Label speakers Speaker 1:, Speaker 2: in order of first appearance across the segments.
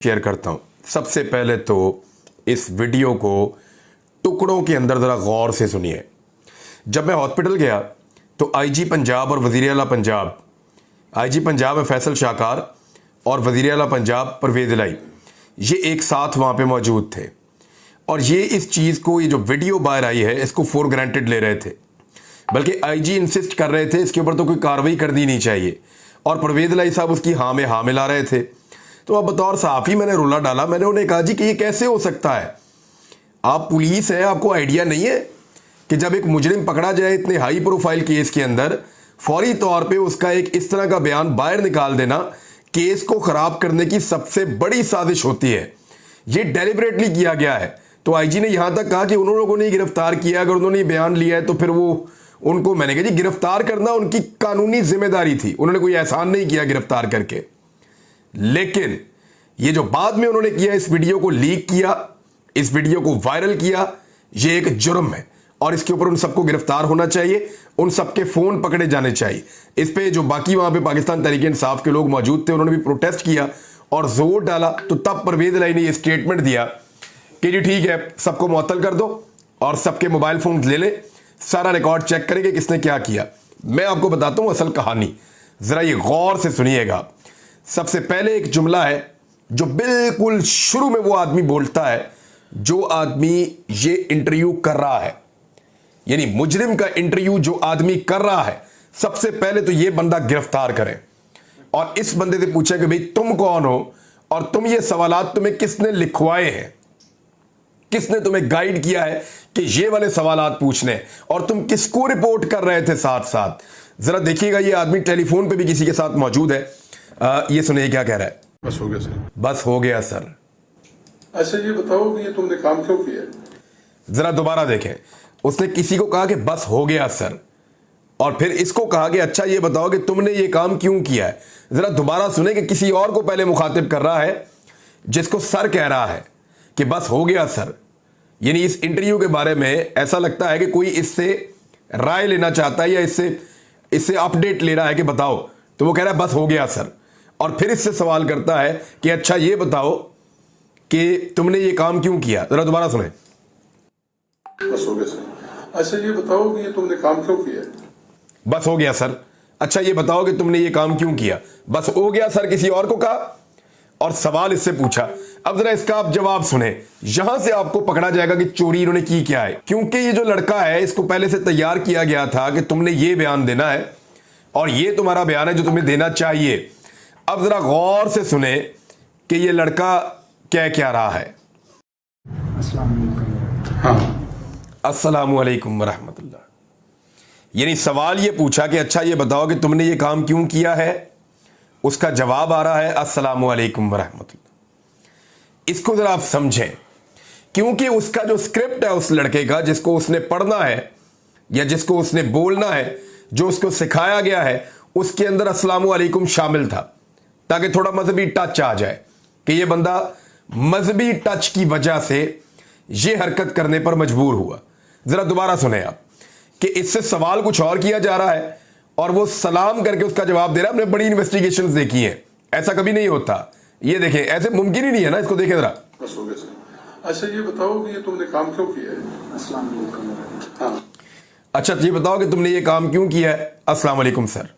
Speaker 1: Share करता हूँ। सबसे पहले तो इस वीडियो को टुकड़ों के अंदर ज़रा गौर से सुनिए। जब मैं हॉस्पिटल गया तो आईजी पंजाब और वज़ीर आला पंजाब, आईजी पंजाब है फैसल शाहकार और वज़ीर आला पंजाब परवेज़ इलाही, ये एक साथ वहाँ पे मौजूद थे और ये इस चीज़ को, ये जो वीडियो बाहर आई है, इसको फॉर ग्रांटेड ले रहे थे। बल्कि आईजी इंसिस्ट कर रहे थे इसके ऊपर तो कोई कार्रवाई कर दी नहीं चाहिए और परवेज़ इलाही साहब उसकी हाँ में हाँ मिला रहे थे। तो अब बतौर सहाफ़ी मैंने रोला डाला, मैंने उन्हें कहा जी कि ये कैसे हो सकता है, आप पुलिस हैं, आपको आइडिया नहीं है कि जब एक मुजरिम पकड़ा जाए इतने हाई प्रोफाइल केस के अंदर, फौरी तौर पे उसका एक इस तरह का बयान बाहर निकाल देना केस को ख़राब करने की सबसे बड़ी साजिश होती है। ये डेलिबरेटली किया गया है। तो आईजी ने यहाँ तक कहा कि उन लोगों ने गिरफ्तार किया, अगर उन्होंने बयान लिया है तो फिर वो उनको, मैंने कहा जी गिरफ्तार करना उनकी कानूनी जिम्मेदारी थी, उन्होंने कोई एहसान नहीं किया गिरफ्तार करके। लेकिन ये जो बाद में उन्होंने किया, इस वीडियो को लीक किया, इस वीडियो को वायरल किया, ये एक जुर्म है और इसके ऊपर उन सबको गिरफ्तार होना चाहिए, उन सबके फोन पकड़े जाने चाहिए। इस पे जो बाकी वहां पे पाकिस्तान तहरीक इंसाफ के लोग मौजूद थे, उन्होंने भी प्रोटेस्ट किया और जोर डाला। तो तब परवेज़ इलाही ने ये स्टेटमेंट दिया कि जी ठीक है, सबको मुअत्तल कर दो और सबके मोबाइल फोन ले ले, सारा रिकॉर्ड चेक करेंगे किसने क्या किया। मैं आपको बताता हूं असल कहानी, जरा ये गौर से सुनिएगा। सबसे पहले एक जुमला है जो बिल्कुल शुरू में वो आदमी बोलता है, जो आदमी ये इंटरव्यू कर रहा है, यानी मुजरिम का इंटरव्यू जो आदमी कर रहा है, सबसे पहले तो ये बंदा गिरफ्तार करें और इस बंदे से पूछे कि भाई तुम कौन हो और तुम ये सवालात तुम्हें किसने लिखवाए हैं, किसने तुम्हें गाइड किया है कि ये वाले सवालात पूछने, और तुम किसको रिपोर्ट कर रहे थे साथ साथ। जरा देखिएगा, ये आदमी टेलीफोन पे भी किसी के साथ मौजूद है। ये सुनिए क्या कह रहा है।
Speaker 2: बस हो गया सर।
Speaker 1: बस हो गया सर।
Speaker 2: अच्छा ये बताओ कि ये तुमने काम क्यों किया?
Speaker 1: जरा दोबारा देखें, उसने किसी को कहा कि बस हो गया सर, और फिर इसको कहा कि अच्छा ये बताओ कि तुमने ये काम क्यों किया है। जरा दोबारा सुने कि किसी और को पहले मुखातिब कर रहा है जिसको सर कह रहा है कि बस हो गया सर। यानी इस इंटरव्यू के बारे में ऐसा लगता है कि कोई इससे राय लेना चाहता है या इससे अपडेट ले रहा है कि बताओ, तो वो कह रहा है बस हो गया सर, और फिर इससे सवाल करता है कि अच्छा ये बताओ कि तुमने ये काम क्यों किया। जरा दोबारा सुने।
Speaker 2: बस हो गया सर। अच्छा ये बताओ कि ये तुमने काम क्यों किया?
Speaker 1: बस हो गया सर। अच्छा ये बताओ कि तुमने ये काम क्यों किया। बस हो गया सर किसी और को कहा और सवाल इससे पूछा। अब जरा इसका आप जवाब सुने, यहां से आपको पकड़ा जाएगा कि चोरी इन्होंने की क्या है, क्योंकि ये जो लड़का है इसको पहले से तैयार किया गया था कि तुमने ये बयान देना है और ये तुम्हारा बयान है जो तुम्हें देना चाहिए। अब जरा गौर से सुने कि ये लड़का क्या रहा है। अस्सलाम वालेकुम रहमतुल्लाह। यानी सवाल ये पूछा कि अच्छा ये बताओ कि तुमने ये काम क्यों किया है, उसका जवाब आ रहा है अस्सलाम वालेकुम रहमतुल्लाह। इसको जरा आप समझें, क्योंकि उसका जो स्क्रिप्ट है उस लड़के का, जिसको उसने पढ़ना है या जिसको उसने बोलना है, जो उसको सिखाया गया है, उसके अंदर अस्सलाम वालेकुम शामिल था, ताकि थोड़ा मजहबी टच आ जाए कि ये बंदा मजहबी टच की वजह से ये हरकत करने पर मजबूर हुआ। जरा दोबारा सुने आप कि इससे सवाल कुछ और किया जा रहा है और वो सलाम करके उसका जवाब दे रहा है। हमने बड़ी इन्वेस्टिगेशंस देखी हैं, ऐसा कभी नहीं होता। ये देखें, ऐसे मुमकिन ही नहीं है ना, इसको देखें जरा।
Speaker 2: बस हो गया सर। अच्छा ये बताओ कि ये तुमने काम क्यों किया है? अस्सलाम वालेकुम। हाँ।
Speaker 1: अच्छा ये बताओ कि तुमने ये काम क्यों किया है। अस्सलाम वालेकुम सर।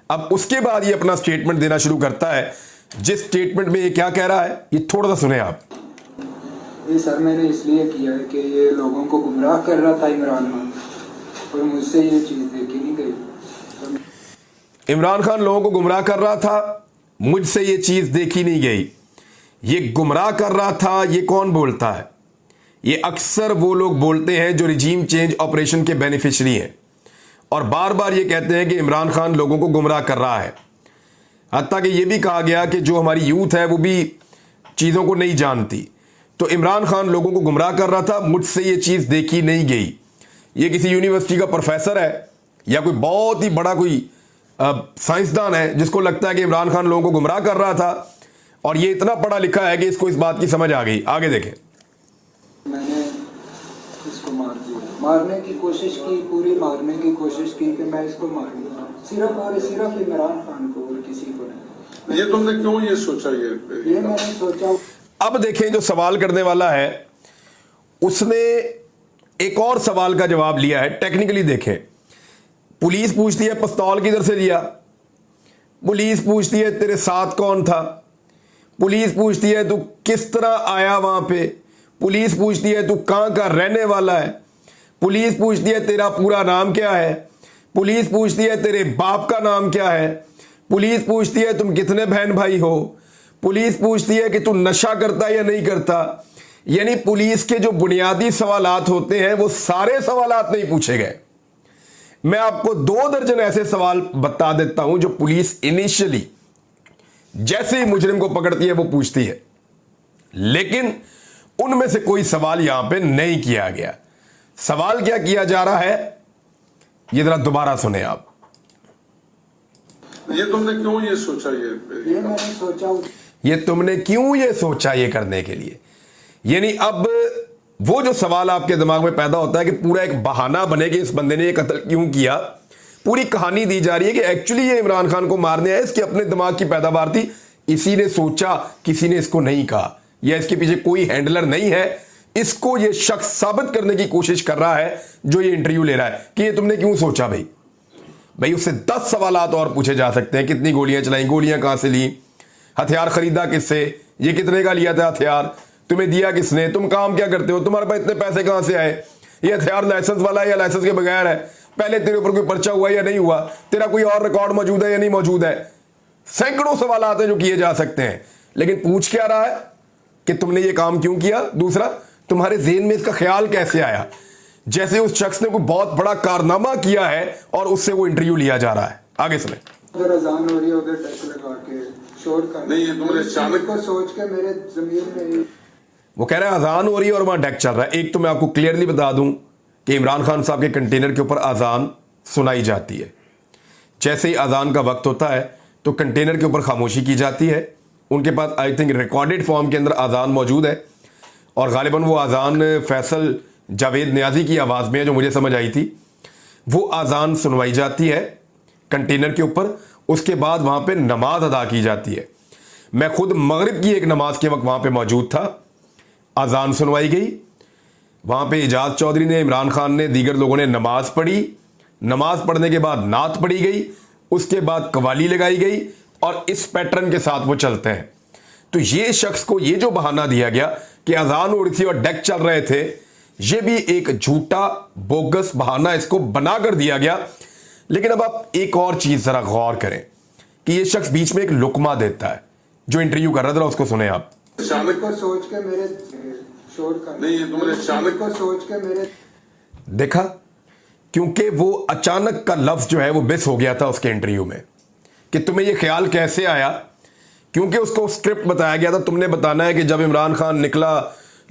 Speaker 1: अब उसके बाद ये अपना स्टेटमेंट देना शुरू करता है, जिस स्टेटमेंट में ये क्या कह रहा है ये थोड़ा सा सुने आप।
Speaker 3: ये सर मैंने इसलिए किया है कि ये लोगों को गुमराह कर रहा था इमरान खान, और मुझसे ये चीज़ देखी नहीं गई।
Speaker 1: इमरान खान लोगों को गुमराह कर रहा था, मुझसे ये चीज़ देखी नहीं गई। ये गुमराह कर रहा था, ये कौन बोलता है? ये अक्सर वो लोग बोलते हैं जो रिजीम चेंज ऑपरेशन के बेनिफिशरी हैं और बार बार ये कहते हैं कि इमरान खान लोगों को गुमराह कर रहा है। हत्ता कि ये भी कहा गया कि जो हमारी यूथ है वो भी चीज़ों को नहीं जानती। तो इमरान खान लोगों को गुमराह कर रहा था, मुझसे ये चीज़ देखी नहीं गई। ये किसी यूनिवर्सिटी का प्रोफेसर है या कोई बहुत ही बड़ा कोई साइंसदान है जिसको लगता है कि इमरान खान लोगों को गुमराह कर रहा था, और ये इतना पढ़ा लिखा है कि इसको इस बात की समझ आ गई। आगे देखें।
Speaker 3: मैंने इसको मारने की कोशिश की, पूरी मारने की कोशिश की कि मैं इसको मारूंगा, सिर्फ और सिर्फ इमरान खान को और किसी को नहीं।
Speaker 2: ये तुमने क्यों ये सोचा
Speaker 3: ये मैंने सोचा।
Speaker 1: अब देखें, जो सवाल करने वाला है उसने एक और सवाल का जवाब लिया है। टेक्निकली देखें, पुलिस पूछती है पिस्तौल किधर से लिया, पुलिस पूछती है तेरे साथ कौन था, पुलिस पूछती है तू किस तरह आया वहां पे, पुलिस पूछती है तू कहां का रहने वाला है, पुलिस पूछती है तेरा पूरा नाम क्या है, पुलिस पूछती है तेरे बाप का नाम क्या है, पुलिस पूछती है तुम कितने बहन भाई हो, पुलिस पूछती है कि तू नशा करता या नहीं करता। यानी पुलिस के जो बुनियादी सवालात होते हैं वो सारे सवालात नहीं पूछे गए। मैं आपको 2 दर्जन ऐसे सवाल बता देता हूं जो पुलिस इनिशियली जैसे ही मुजरिम को पकड़ती है वो पूछती है, लेकिन उनमें से कोई सवाल यहां पे नहीं किया गया। सवाल क्या किया जा रहा है, ये जरा दोबारा सुने आप।
Speaker 2: ये तुमने क्यों ये सोचा
Speaker 3: ये मैंने सोचा।
Speaker 1: ये तुमने क्यों ये सोचा ये करने के लिए, यानी अब वो जो सवाल आपके दिमाग में पैदा होता है कि पूरा एक बहाना बने कि इस बंदे ने ये कत्ल क्यों किया, पूरी कहानी दी जा रही है कि एक्चुअली ये इमरान खान को मारने आया, इसके अपने दिमाग की पैदावार थी, इसी ने सोचा, किसी ने इसको नहीं कहा, या इसके पीछे कोई हैंडलर नहीं है। इसको ये शख्स साबित करने की कोशिश कर रहा है जो ये इंटरव्यू ले रहा है कि ये तुमने क्यों सोचा। भाई उससे 10 सवालात और पूछे जा सकते हैं। कितनी गोलियां चलाई, गोलियां कहां से ली, हथियार खरीदा किससे, ये कितने का लिया था हथियार, तुम्हें दिया किसने, तुम काम क्या करते हो, तुम्हारे पास इतने पैसे कहां से आए, ये हथियार लाइसेंस वाला है या लाइसेंस के बगैर है, पहले तेरे ऊपर कोई पर्चा हुआ या नहीं हुआ, तेरा कोई और रिकॉर्ड मौजूद है या नहीं मौजूद है। सैकड़ों सवाल आते हैं जो किए जा सकते हैं, लेकिन पूछ क्या रहा है कि तुमने ये काम क्यों किया। दूसरा, तुम्हारे ज़हन में इसका ख्याल कैसे आया, जैसे उस शख्स ने कोई बहुत बड़ा कारनामा किया है और उससे वो इंटरव्यू लिया जा रहा है। आगे सुने।
Speaker 3: उधर अजान हो रही है, उधर टच लगा के शोर कर
Speaker 2: नहीं, ये तुमने अचानक
Speaker 3: को सोच के मेरे जमीन में
Speaker 1: वो कह रहा है अजान हो रही है और वहां डेक चल रहा है। एक तो मैं आपको क्लियरली बता दूं कि इमरान खान साहब के कंटेनर के ऊपर अजान सुनाई जाती है। जैसे ही अजान का वक्त होता है तो कंटेनर के ऊपर खामोशी की जाती है। उनके पास आई थिंक रिकॉर्डेड फॉर्म के अंदर अजान मौजूद है और गालिबन वो अजान फैसल जावेद नियाजी की आवाज़ में है जो मुझे समझ आई थी। वो अजान सुनवाई जाती है कंटेनर के ऊपर, उसके बाद वहाँ पे नमाज अदा की जाती है। मैं खुद मगरिब की एक नमाज के वक्त वहाँ पे मौजूद था। अजान सुनवाई गई, वहाँ पे इजाज चौधरी ने, इमरान खान ने, दीगर लोगों ने नमाज पढ़ी। नमाज पढ़ने के बाद नात पढ़ी गई, उसके बाद कवाली लगाई गई और इस पैटर्न के साथ वो चलते हैं। तो ये शख्स को ये जो बहाना दिया गया कि अजान हो रही थी और डेक चल रहे थे, ये भी एक झूठा बोगस बहाना इसको बनाकर दिया गया। लेकिन अब आप एक और चीज जरा गौर करें कि ये शख्स बीच में एक लुकमा देता है। जो इंटरव्यू कर रहा था उसको सुने आप।
Speaker 2: अचानक
Speaker 3: को सोच के मेरे शोर कर
Speaker 2: नहीं, ये तुमने अचानक
Speaker 3: को सोच के मेरे
Speaker 1: देखा, क्योंकि वो अचानक का लफ्ज जो है वो मिस हो गया था उसके इंटरव्यू में कि तुम्हें ये ख्याल कैसे आया, क्योंकि उसको स्क्रिप्ट बताया गया था। तुमने बताना है कि जब इमरान खान निकला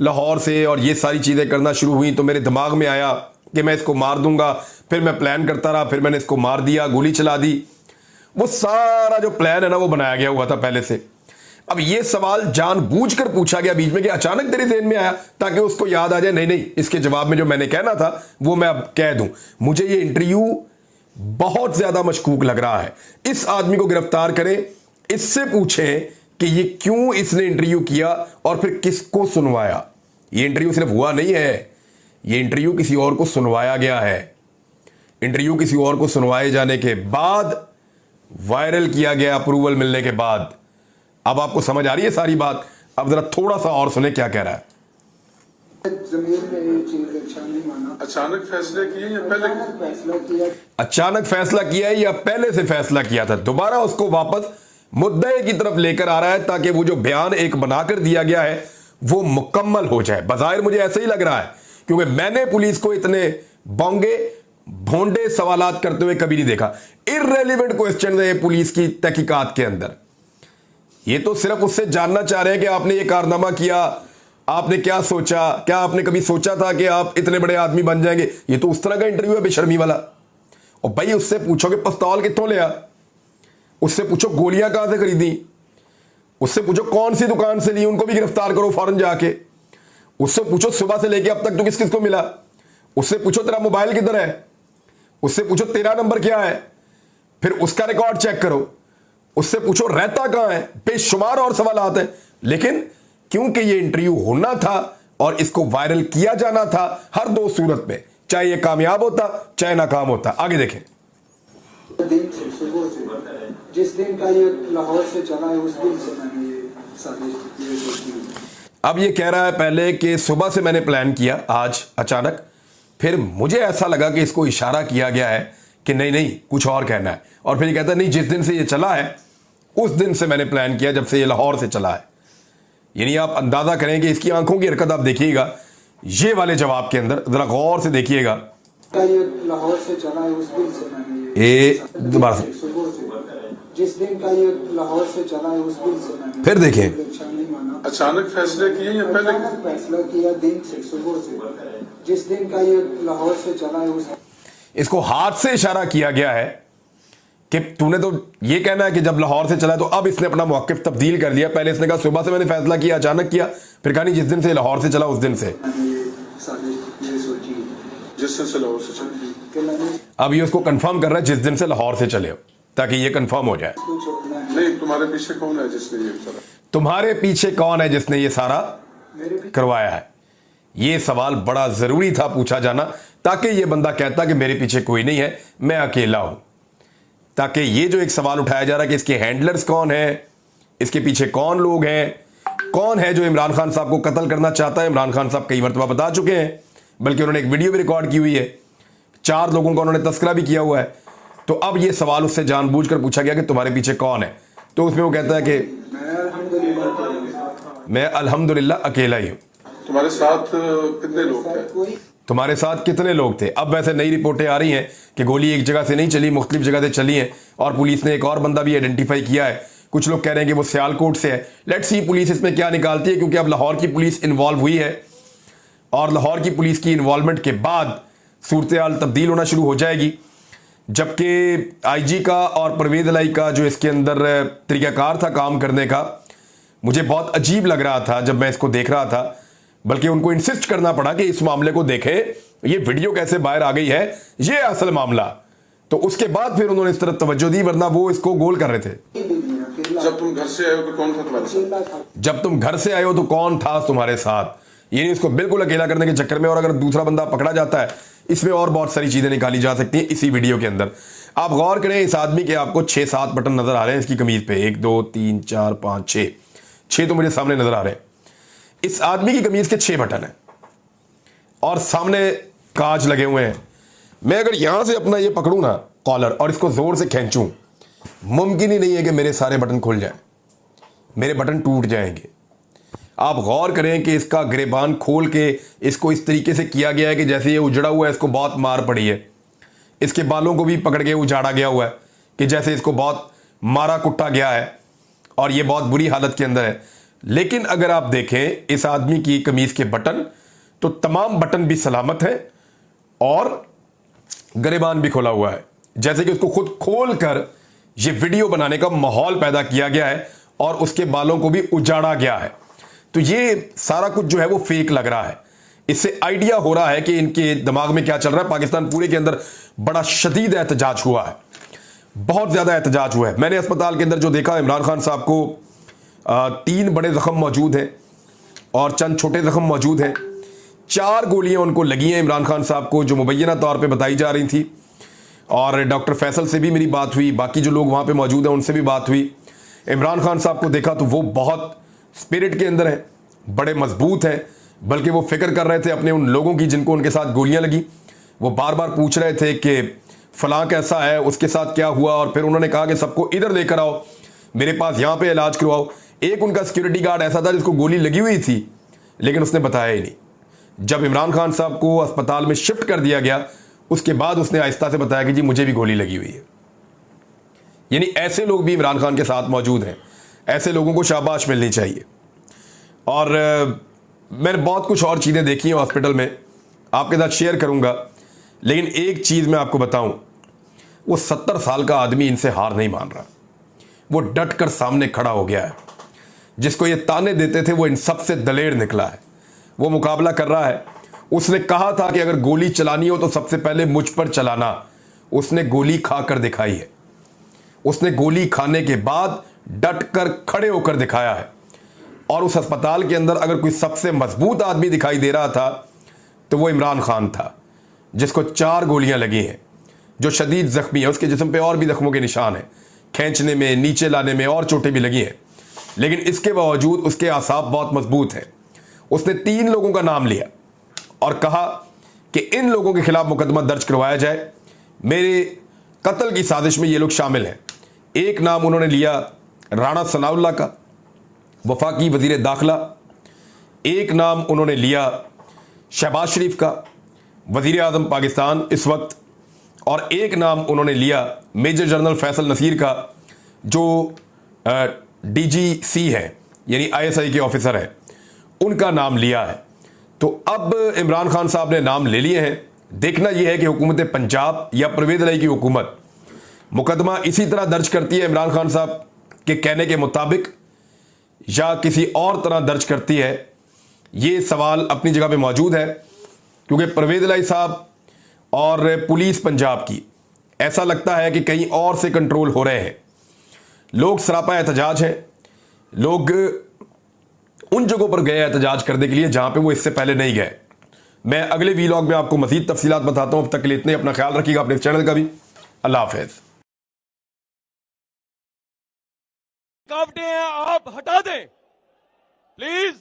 Speaker 1: लाहौर से और ये सारी चीज़ें करना शुरू हुई तो मेरे दिमाग में आया कि मैं इसको मार दूंगा, फिर मैं प्लान करता रहा, फिर मैंने इसको मार दिया, गोली चला दी। वो सारा जो प्लान है ना वो बनाया गया हुआ था पहले से। अब ये सवाल जानबूझकर पूछा गया बीच में कि अचानक तेरे ज़हन में आया, ताकि उसको याद आ जाए नहीं नहीं इसके जवाब में जो मैंने कहना था वो मैं अब कह दूं। मुझे ये इंटरव्यू बहुत ज्यादा मशकूक लग रहा है। इस आदमी को गिरफ्तार करें, इससे पूछें कि ये क्यों इसने इंटरव्यू किया और फिर किसको सुनवाया। ये इंटरव्यू सिर्फ हुआ नहीं है, ये इंटरव्यू किसी और को सुनवाया गया है। इंटरव्यू किसी और को सुनवाए जाने के बाद वायरल किया गया, अप्रूवल मिलने के बाद। अब आपको समझ आ रही है सारी बात। अब जरा थोड़ा सा और सुने क्या कह रहा है।
Speaker 3: जमीन में ये चीज अच्छा नहीं माना।
Speaker 2: अचानक फैसले किए या पहले
Speaker 3: फैसला किया,
Speaker 1: अचानक फैसला किया है या पहले से फैसला किया था। दोबारा उसको वापस मुद्दे की तरफ लेकर आ रहा है ताकि वो जो बयान एक बनाकर दिया गया है वो मुकम्मल हो जाए। बज़ाहिर मुझे ऐसे ही लग रहा है, क्योंकि मैंने पुलिस को इतने बोंगे भोंडे सवालात करते हुए कभी नहीं देखा। इररेलेवेंट क्वेश्चन है पुलिस की तहकीकात के अंदर। ये तो सिर्फ उससे जानना चाह रहे हैं कि आपने ये कारनामा किया, आपने क्या सोचा, क्या आपने कभी सोचा था कि आप इतने बड़े आदमी बन जाएंगे। ये तो उस तरह का इंटरव्यू है बेशर्मी वाला। और भाई उससे पूछो कि पिस्तौल कितों लिया, उससे पूछो गोलियां कहां से खरीदी, उससे पूछो कौन सी दुकान से ली, उनको भी गिरफ्तार करो फौरन जाके। उससे पूछो सुबह से लेके अब तक तो किस किस को मिला। उससे पूछो तेरा मोबाइल किधर है, उससे पूछो तेरा नंबर क्या है, फिर उसका रिकॉर्ड चेक करो। उससे पूछो रहता कहां है, बेशुमार और सवाल हैं। लेकिन क्योंकि ये इंटरव्यू होना था और इसको वायरल किया जाना था हर दो सूरत में, चाहे ये कामयाब होता चाहे नाकाम होता। आगे देखें।
Speaker 3: दिन से सुबह से जिस दिन का ये लाहौर से चला है उस दिन से मैंने ये साजिश ये सोची।
Speaker 1: अब ये कह रहा है पहले कि सुबह से मैंने प्लान किया, आज अचानक फिर मुझे ऐसा लगा कि इसको इशारा किया गया है कि नहीं नहीं कुछ और कहना है, और फिर ये कहता है नहीं जिस दिन से ये चला है उस दिन से मैंने प्लान किया, जब से ये लाहौर से चला है। यानी आप अंदाजा करें कि इसकी आंखों की हरकत आप देखिएगा, ये वाले जवाब के अंदर जरा गौर से देखिएगा।
Speaker 3: ये लाहौर से चला है उस दिन से मैंने
Speaker 1: दोबारा से
Speaker 3: सुबह से जिस दिन का ये लाहौर से चला है उस दिन से मैंने
Speaker 1: फिर देखें।
Speaker 3: नहीं माना।
Speaker 2: अचानक फैसले किए या पहले?
Speaker 3: अचानक फैसला किया दिन से सुबह से जिस दिन का ये लाहौर से चला है उस।
Speaker 1: इसको हाथ से इशारा किया गया है कि तूने तो ये कहना है कि जब लाहौर से चला, तो अब इसने अपना मौक़िफ़ तब्दील कर लिया। पहले इसने कहा सुबह से मैंने फैसला किया, अचानक किया, फिर कहा नहीं जिस दिन से लाहौर से चला उस दिन से।
Speaker 2: जिस दिन से लाहौर से चला।
Speaker 1: अब ये उसको कंफर्म कर रहा है जिस दिन से लाहौर से चले हो, ताकि ये कंफर्म हो जाए।
Speaker 2: नहीं, तुम्हारे पीछे कौन है जिसने ये करा?
Speaker 1: तुम्हारे पीछे कौन है जिसने ये सारा करवाया है? ये सवाल बड़ा जरूरी था पूछा जाना, ताकि ये बंदा कहता कि मेरे पीछे कोई नहीं है, मैं अकेला हूं। ताकि ये जो एक सवाल उठाया जा रहा है कि इसके हैंडलर्स कौन है, इसके पीछे कौन लोग हैं, कौन है जो इमरान खान साहब को कत्ल करना चाहता है। इमरान खान साहब कई मरतबा बता चुके हैं, बल्कि उन्होंने एक वीडियो भी रिकॉर्ड की हुई है, 4 लोगों का उन्होंने तस्करा भी किया हुआ है। तो अब ये सवाल उससे जानबूझकर पूछा गया कि तुम्हारे पीछे कौन है, तो उसमें वो कहता है कि मैं अल्हम्दुलिल्लाह अकेला ही हूं।
Speaker 2: तुम्हारे साथ कितने लोग थे?
Speaker 1: तुम्हारे साथ कितने लोग थे? अब वैसे नई रिपोर्टें आ रही हैं कि गोली एक जगह से नहीं चली, मुख्तलिफ जगह से चली है, और पुलिस ने एक और बंदा भी आइडेंटिफाई किया है। कुछ लोग कह रहे हैं कि वो सियालकोट से है। लेट्स सी पुलिस इसमें क्या निकालती है, क्योंकि अब लाहौर की पुलिस इन्वॉल्व हुई है, और लाहौर की पुलिस की इन्वॉल्वमेंट के बाद सूरत-ए-हाल तब्दील होना शुरू हो जाएगी। जबकि आईजी का और परवेज इलाही का जो इसके अंदर तरीकाकार था काम करने का, मुझे बहुत अजीब लग रहा था जब मैं इसको देख रहा था। बल्कि उनको इंसिस्ट करना पड़ा कि इस मामले को देखें, ये वीडियो कैसे बाहर आ गई है, ये असल मामला। तो उसके बाद फिर उन्होंने इस तरफ तवज्जो दी, वरना वो इसको गोल कर रहे थे।
Speaker 2: जब तुम घर से आए हो तो कौन था तुम्हारे साथ?
Speaker 1: जब तुम घर से आए हो तो कौन था तुम्हारे साथ? ये इसको बिल्कुल अकेला करने के चक्कर में, और अगर दूसरा बंदा पकड़ा जाता है, इसमें और बहुत सारी चीजें निकाली जा सकती हैं इसी वीडियो के अंदर। आप गौर करें, इस आदमी के आपको 6-7 बटन नजर आ रहे हैं इसकी कमीज पे, 1 2 3 4 5 6 तो मुझे सामने नजर आ रहे हैं। इस आदमी की कमीज के 6 बटन हैं और सामने कांच लगे हुए हैं। मैं अगर यहां से अपना ये पकड़ूं ना कॉलर और इसको जोर से खींचूं, मुमकिन ही नहीं है कि मेरे सारे बटन खुल जाएं, मेरे बटन टूट जाएंगे। आप गौर करें कि इसका गिरेबान खोल के इसको इस तरीके से किया गया है कि जैसे ये उजड़ा हुआ है, इसको बहुत मार पड़ी है। इसके बालों को भी पकड़ के उजाड़ा गया हुआ है कि जैसे इसको बहुत मारा कुट्टा गया है, और ये बहुत बुरी हालत के अंदर है। लेकिन अगर आप देखें इस आदमी की कमीज के बटन, तो तमाम बटन भी सलामत है और गिरेबान भी खोला हुआ है, जैसे कि उसको खुद खोल कर ये वीडियो बनाने का माहौल पैदा किया गया है और उसके बालों को भी उजाड़ा गया है। तो ये सारा कुछ जो है वो फेक लग रहा है। इससे आइडिया हो रहा है कि इनके दिमाग में क्या चल रहा है। पाकिस्तान पूरे के अंदर बड़ा शदीद एहतजाज हुआ है, बहुत ज्यादा एहतजाज हुआ है। मैंने अस्पताल के अंदर जो देखा, इमरान खान साहब को 3 बड़े जख्म मौजूद हैं और चंद छोटे जख्म मौजूद हैं। 4 गोलियां उनको लगी हैं इमरान खान साहब को, जो मुबैना तौर पे बताई जा रही थी। और डॉक्टर फैसल से भी मेरी बात हुई, बाकी जो लोग वहां पे मौजूद हैं उनसे भी बात हुई। इमरान खान साहब को देखा तो वो बहुत स्पिरिट के अंदर हैं, बड़े मजबूत हैं। बल्कि वो फिक्र कर रहे थे अपने उन लोगों की जिनको उनके साथ गोलियां लगी। वो बार बार पूछ रहे थे कि फलां कैसा है, उसके साथ क्या हुआ, और फिर उन्होंने कहा कि सबको इधर लेकर आओ, मेरे पास यहाँ पे इलाज करवाओ। एक उनका सिक्योरिटी गार्ड ऐसा था जिसको गोली लगी हुई थी, लेकिन उसने बताया ही नहीं। जब इमरान खान साहब को अस्पताल में शिफ्ट कर दिया गया, उसके बाद उसने आहिस्ता से बताया कि जी मुझे भी गोली लगी हुई है। यानी ऐसे लोग भी इमरान खान के साथ मौजूद हैं। ऐसे लोगों को शाबाश मिलनी चाहिए। और मैंने बहुत कुछ और चीज़ें देखी हैं हॉस्पिटल में, आपके साथ शेयर करूंगा। लेकिन एक चीज़ मैं आपको बताऊं, वो 70 साल का आदमी इनसे हार नहीं मान रहा। वो डट कर सामने खड़ा हो गया है। जिसको ये ताने देते थे वो इन सबसे दलेर निकला है। वो मुकाबला कर रहा है। उसने कहा था कि अगर गोली चलानी हो तो सबसे पहले मुझ पर चलाना। उसने गोली खाकर दिखाई है। उसने गोली खाने के बाद डट कर खड़े होकर दिखाया है। और उस अस्पताल के अंदर अगर कोई सबसे मजबूत आदमी दिखाई दे रहा था तो वो इमरान खान था, जिसको 4 गोलियां लगी हैं, जो शदीद जख्मी है। उसके जिस्म पे और भी जख्मों के निशान हैं, खींचने में, नीचे लाने में और चोटें भी लगी हैं, लेकिन इसके बावजूद उसके आसाब बहुत मजबूत हैं। उसने 3 लोगों का नाम लिया और कहा कि इन लोगों के खिलाफ मुकदमा दर्ज करवाया जाए, मेरे कत्ल की साजिश में ये लोग शामिल हैं। एक नाम उन्होंने लिया राणा सनाउल्लाह का, वफाकी वजीर दाखिला। एक नाम उन्होंने लिया शहबाज शरीफ का, वजीर आज़म पाकिस्तान इस वक्त। और एक नाम उन्होंने लिया मेजर जनरल फैसल नसीर का, जो DGC है, यानी ISI के ऑफिसर हैं, उनका नाम लिया है। तो अब इमरान खान साहब ने नाम ले लिए हैं। देखना यह है कि हुकूमत पंजाब या परवेज़ इलाही की हुकूमत मुकदमा इसी तरह दर्ज करती है इमरान खान साहब के कहने के मुताबिक, या किसी और तरह दर्ज करती है। ये सवाल अपनी जगह पे मौजूद है, क्योंकि परवेज़ इलाही साहब और पुलिस पंजाब की ऐसा लगता है कि कहीं और से कंट्रोल हो रहे हैं। लोग सरापा एहतजाज हैं, लोग उन जगहों पर गए एहतजाज करने के लिए जहां पे वो इससे पहले नहीं गए। मैं अगले वीलॉग में आपको मजीद तफसीलात बताता हूं। अब तक के लिए इतने, अपना ख्याल रखिएगा, अपने चैनल का भी। अल्लाह हाफिज।
Speaker 4: रुकावटें हैं आप हटा दें प्लीज।